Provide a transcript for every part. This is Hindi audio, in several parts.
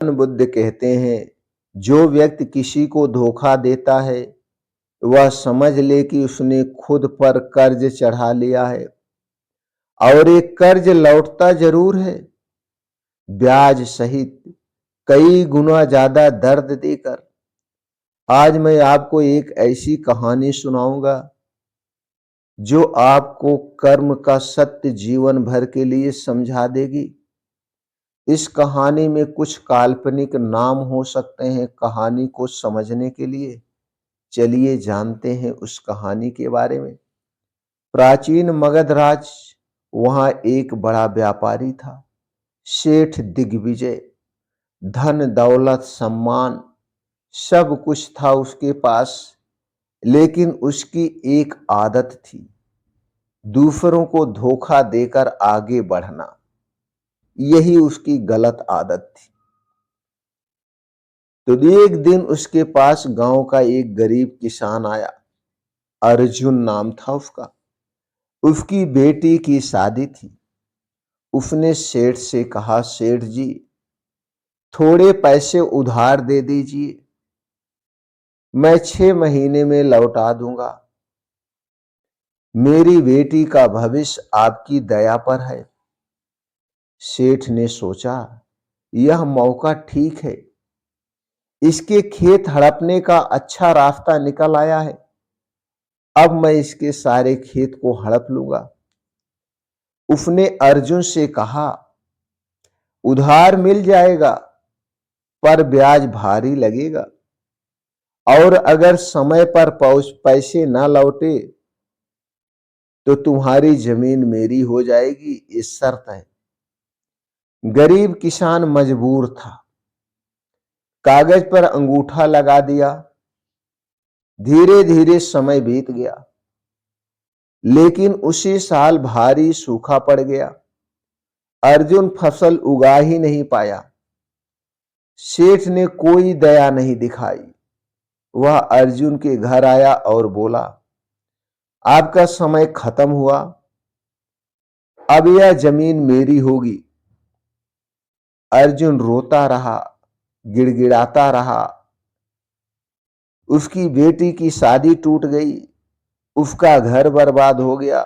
बुद्ध कहते हैं, जो व्यक्ति किसी को धोखा देता है वह समझ ले कि उसने खुद पर कर्ज चढ़ा लिया है, और एक कर्ज लौटता जरूर है, ब्याज सहित कई गुना ज्यादा दर्द देकर। आज मैं आपको एक ऐसी कहानी सुनाऊंगा जो आपको कर्म का सत्य जीवन भर के लिए समझा देगी। इस कहानी में कुछ काल्पनिक नाम हो सकते हैं कहानी को समझने के लिए। चलिए जानते हैं उस कहानी के बारे में। प्राचीन मगध राज, वहां एक बड़ा व्यापारी था, सेठ दिग्विजय। धन दौलत सम्मान सब कुछ था उसके पास, लेकिन उसकी एक आदत थी, दूसरों को धोखा देकर आगे बढ़ना। यही उसकी गलत आदत थी। तो एक दिन उसके पास गांव का एक गरीब किसान आया। अर्जुन नाम था उसका। उसकी बेटी की शादी थी। उसने सेठ से कहा, सेठ जी थोड़े पैसे उधार दे दीजिए, मैं 6 महीने में लौटा दूंगा। मेरी बेटी का भविष्य आपकी दया पर है। सेठ ने सोचा, यह मौका ठीक है, इसके खेत हड़पने का अच्छा रास्ता निकल आया है। अब मैं इसके सारे खेत को हड़प लूंगा। उसने अर्जुन से कहा, उधार मिल जाएगा पर ब्याज भारी लगेगा, और अगर समय पर पैसे ना लौटे तो तुम्हारी जमीन मेरी हो जाएगी, ये शर्त है। गरीब किसान मजबूर था, कागज पर अंगूठा लगा दिया। धीरे धीरे समय बीत गया, लेकिन उसी साल भारी सूखा पड़ गया। अर्जुन फसल उगा ही नहीं पाया। सेठ ने कोई दया नहीं दिखाई। वह अर्जुन के घर आया और बोला, आपका समय खत्म हुआ, अब यह जमीन मेरी होगी। अर्जुन रोता रहा, गिड़गिड़ाता रहा। उसकी बेटी की शादी टूट गई, उसका घर बर्बाद हो गया।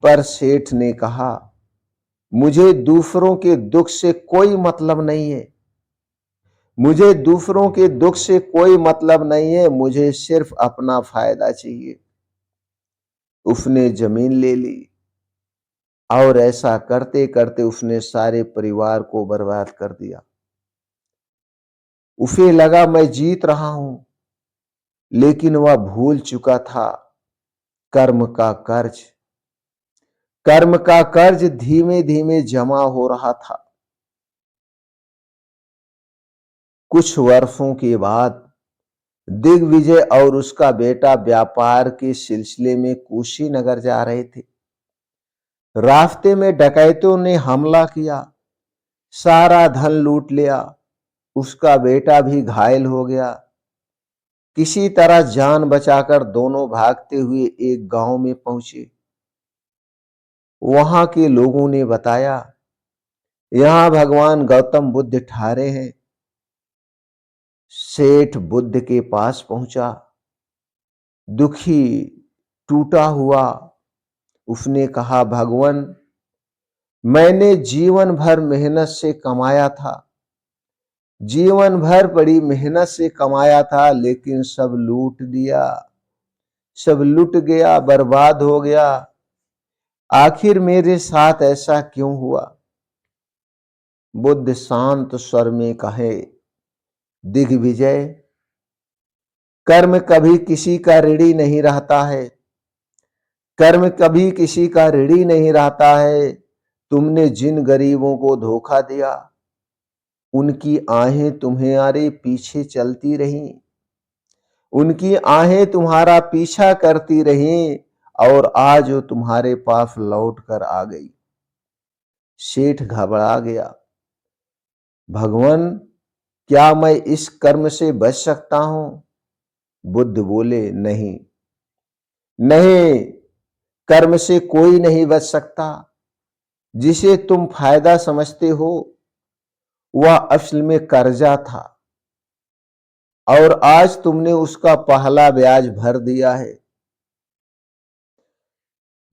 पर सेठ ने कहा, मुझे दूसरों के दुख से कोई मतलब नहीं है, मुझे दूसरों के दुख से कोई मतलब नहीं है, मुझे सिर्फ अपना फायदा चाहिए। उसने जमीन ले ली, और ऐसा करते करते उसने सारे परिवार को बर्बाद कर दिया। उसे लगा मैं जीत रहा हूं, लेकिन वह भूल चुका था कर्म का कर्ज। कर्म का कर्ज धीमे धीमे जमा हो रहा था। कुछ वर्षों के बाद दिग्विजय और उसका बेटा व्यापार के सिलसिले में कुशीनगर जा रहे थे। रास्ते में डकैतों ने हमला किया, सारा धन लूट लिया। उसका बेटा भी घायल हो गया। किसी तरह जान बचाकर दोनों भागते हुए एक गांव में पहुंचे। वहां के लोगों ने बताया, यहां भगवान गौतम बुद्ध ठहरे हैं। सेठ बुद्ध के पास पहुंचा, दुखी, टूटा हुआ। उसने कहा, भगवान मैंने जीवन भर मेहनत से कमाया था, जीवन भर बड़ी मेहनत से कमाया था, लेकिन सब लूट दिया, सब लुट गया, बर्बाद हो गया। आखिर मेरे साथ ऐसा क्यों हुआ? बुद्ध शांत स्वर में कहे, दिग्विजय कर्म कभी किसी का ऋणी नहीं रहता है, कर्म कभी किसी का ऋणी नहीं रहता है। तुमने जिन गरीबों को धोखा दिया, उनकी आहें तुम्हारे पीछे चलती रहीं, उनकी आहें तुम्हारा पीछा करती रहीं, और आज वो तुम्हारे पास लौट कर आ गई। सेठ घबरा गया, भगवान क्या मैं इस कर्म से बच सकता हूं? बुद्ध बोले, नहीं नहीं, कर्म से कोई नहीं बच सकता। जिसे तुम फायदा समझते हो वह असल में कर्जा था और आज तुमने उसका पहला ब्याज भर दिया है।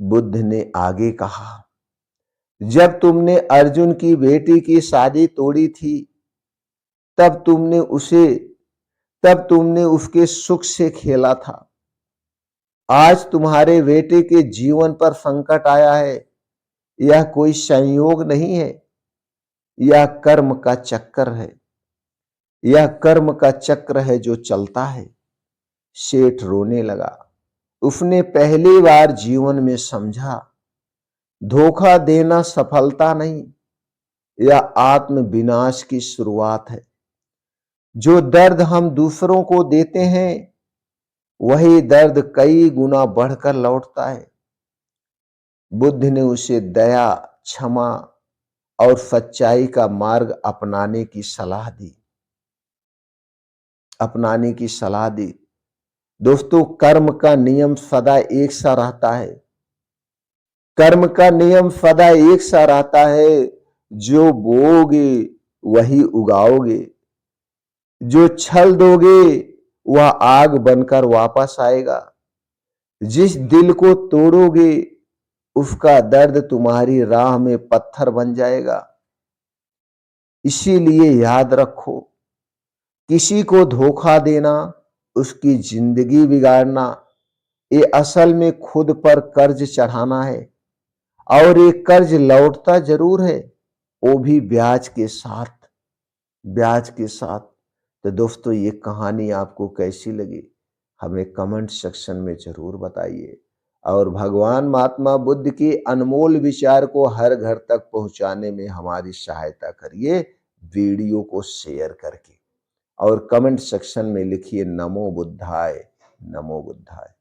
बुद्ध ने आगे कहा, जब तुमने अर्जुन की बेटी की शादी तोड़ी थी, तब तुमने उसे तब तुमने उसके सुख से खेला था। आज तुम्हारे बेटे के जीवन पर संकट आया है। यह कोई संयोग नहीं है, यह कर्म का चक्कर है। यह कर्म का चक्र है जो चलता है। सेठ रोने लगा। उसने पहली बार जीवन में समझा, धोखा देना सफलता नहीं, यह आत्म विनाश की शुरुआत है। जो दर्द हम दूसरों को देते हैं, वही दर्द कई गुना बढ़कर लौटता है। बुद्ध ने उसे दया, क्षमा और सच्चाई का मार्ग अपनाने की सलाह दी। दोस्तों, कर्म का नियम सदा एक सा रहता है। कर्म का नियम सदा एक सा रहता है। जो बोओगे वही उगाओगे। जो छल दोगे वह आग बनकर वापस आएगा। जिस दिल को तोड़ोगे उसका दर्द तुम्हारी राह में पत्थर बन जाएगा। इसीलिए याद रखो, किसी को धोखा देना, उसकी जिंदगी बिगाड़ना, ये असल में खुद पर कर्ज चढ़ाना है। और ये कर्ज लौटता जरूर है, वो भी ब्याज के साथ। तो दोस्तों, ये कहानी आपको कैसी लगी हमें कमेंट सेक्शन में जरूर बताइए। और भगवान महात्मा बुद्ध के अनमोल विचार को हर घर तक पहुंचाने में हमारी सहायता करिए, वीडियो को शेयर करके। और कमेंट सेक्शन में लिखिए नमो बुद्धाय, नमो बुद्धाय।